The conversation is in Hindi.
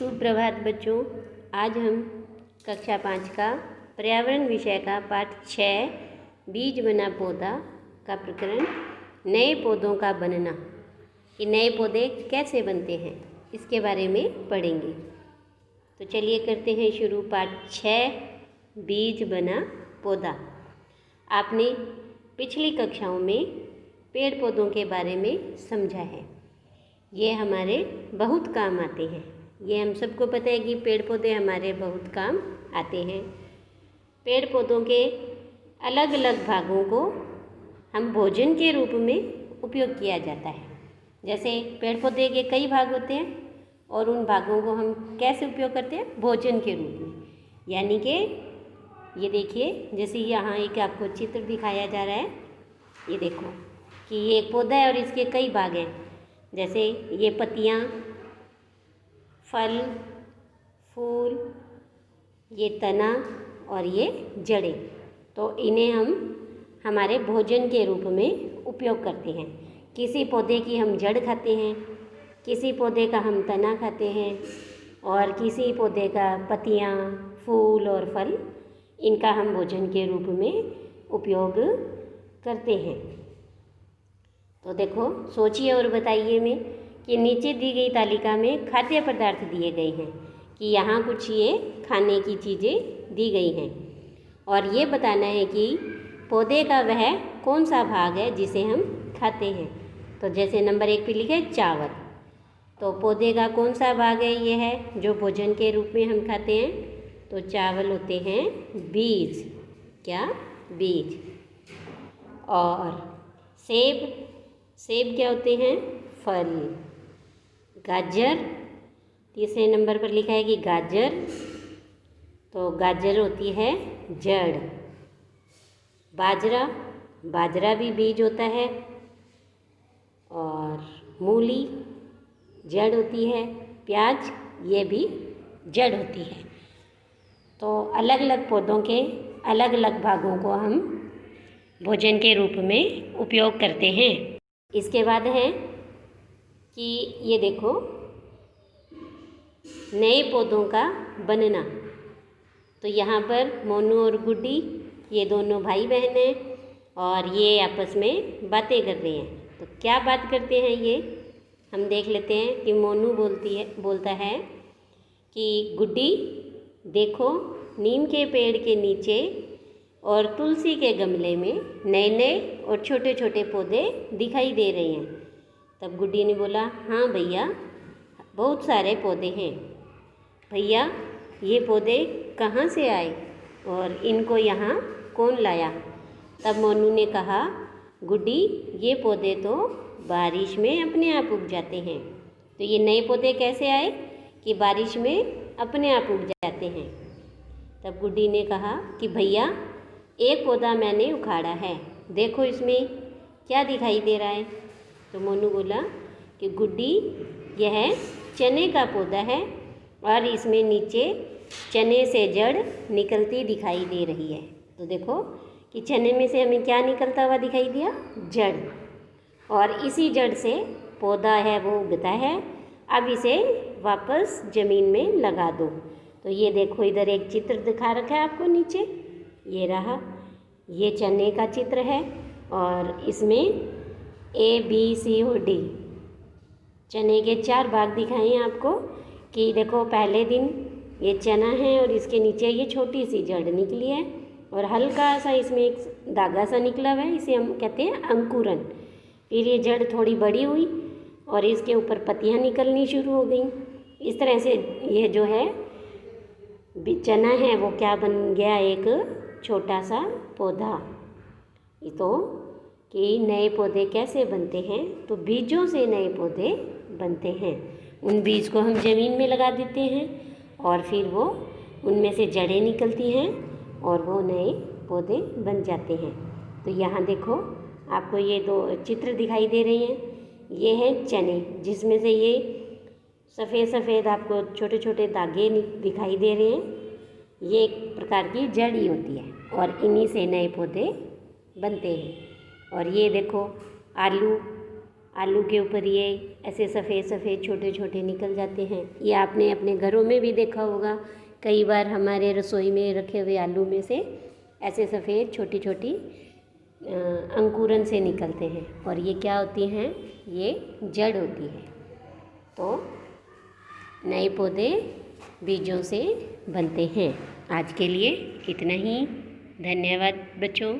सुप्रभात बच्चों। आज हम कक्षा 5 का पर्यावरण विषय का पाठ 6 बीज बना पौधा का प्रकरण नए पौधों का बनना, कि नए पौधे कैसे बनते हैं इसके बारे में पढ़ेंगे। तो चलिए करते हैं शुरू। पाठ 6 बीज बना पौधा। आपने पिछली कक्षाओं में पेड़ पौधों के बारे में समझा है। ये हमारे बहुत काम आते हैं। ये हम सबको पता है कि पेड़ पौधे हमारे बहुत काम आते हैं। पेड़ पौधों के अलग अलग भागों को हम भोजन के रूप में उपयोग किया जाता है। जैसे पेड़ पौधे के कई भाग होते हैं और उन भागों को हम कैसे उपयोग करते हैं? भोजन के रूप में। यानी कि ये देखिए, जैसे यहाँ एक आपको चित्र दिखाया जा रहा है। ये देखो कि ये एक पौधा है और इसके कई भाग हैं। जैसे ये पत्तियाँ, फल, फूल, ये तना और ये जड़ें। तो इन्हें हम हमारे भोजन के रूप में उपयोग करते हैं। किसी पौधे की हम जड़ खाते हैं, किसी पौधे का हम तना खाते हैं और किसी पौधे का पत्तियाँ, फूल और फल, इनका हम भोजन के रूप में उपयोग करते हैं। तो देखो, सोचिए और बताइए में कि नीचे दी गई तालिका में खाद्य पदार्थ दिए गए हैं, कि यहाँ कुछ ये खाने की चीज़ें दी गई हैं और ये बताना है कि पौधे का वह कौन सा भाग है जिसे हम खाते हैं। तो जैसे नंबर 1 पे लिखा है चावल। तो पौधे का कौन सा भाग है? ये है जो भोजन के रूप में हम खाते हैं। तो चावल होते हैं बीज। क्या? बीज। और सेब क्या होते हैं? फल। गाजर, तीसरे नंबर पर लिखा है कि गाजर, तो गाजर होती है जड़। बाजरा भी बीज होता है। और मूली जड़ होती है। प्याज, ये भी जड़ होती है। तो अलग अलग पौधों के अलग अलग भागों को हम भोजन के रूप में उपयोग करते हैं। इसके बाद है कि ये देखो, नए पौधों का बनना। तो यहाँ पर मोनू और गुड्डी, ये दोनों भाई बहन हैं और ये आपस में बातें कर रहे हैं। तो क्या बात करते हैं ये हम देख लेते हैं। कि मोनू बोलता है कि गुड्डी देखो, नीम के पेड़ के नीचे और तुलसी के गमले में नए नए और छोटे छोटे पौधे दिखाई दे रहे हैं। तब गुड्डी ने बोला, हाँ भैया, बहुत सारे पौधे हैं। भैया, ये पौधे कहाँ से आए और इनको यहाँ कौन लाया? तब मोनू ने कहा, गुड्डी, ये पौधे तो बारिश में अपने आप उग जाते हैं। तो ये नए पौधे कैसे आए? कि बारिश में अपने आप उग जाते हैं। तब गुड्डी ने कहा कि भैया, एक पौधा मैंने उखाड़ा है, देखो इसमें क्या दिखाई दे रहा है? तो मोनू बोला कि गुड्डी, यह चने का पौधा है और इसमें नीचे चने से जड़ निकलती दिखाई दे रही है। तो देखो कि चने में से हमें क्या निकलता हुआ दिखाई दिया? जड़। और इसी जड़ से पौधा है वो उगता है। अब इसे वापस ज़मीन में लगा दो। तो ये देखो, इधर एक चित्र दिखा रखा है आपको नीचे। ये रहा, ये चने का चित्र है और इसमें ABCD और D चने के 4 भाग दिखाए हैं आपको। कि देखो, पहले दिन ये चना है और इसके नीचे ये छोटी सी जड़ निकली है और हल्का सा इसमें एक धागा सा निकला हुआ है, इसे हम कहते हैं अंकुरन। फिर ये जड़ थोड़ी बड़ी हुई और इसके ऊपर पत्तियाँ निकलनी शुरू हो गई। इस तरह से ये जो है चना है वो क्या बन गया? एक छोटा सा पौधा। तो कि नए पौधे कैसे बनते हैं? तो बीजों से नए पौधे बनते हैं। उन बीज को हम ज़मीन में लगा देते हैं और फिर वो उनमें से जड़ें निकलती हैं और वो नए पौधे बन जाते हैं। तो यहाँ देखो, आपको ये 2 चित्र दिखाई दे रहे हैं। ये है चने, जिसमें से ये सफ़ेद सफ़ेद आपको छोटे छोटे धागे दिखाई दे रहे हैं। ये एक प्रकार की जड़ ही होती है और इन्हीं से नए पौधे बनते हैं। और ये देखो, आलू, आलू के ऊपर ये ऐसे सफ़ेद सफ़ेद छोटे छोटे निकल जाते हैं। ये आपने अपने घरों में भी देखा होगा, कई बार हमारे रसोई में रखे हुए आलू में से ऐसे सफ़ेद छोटी छोटी अंकुरन से निकलते हैं। और ये क्या होती हैं? ये जड़ होती है। तो नए पौधे बीजों से बनते हैं। आज के लिए इतना ही। धन्यवाद बच्चों।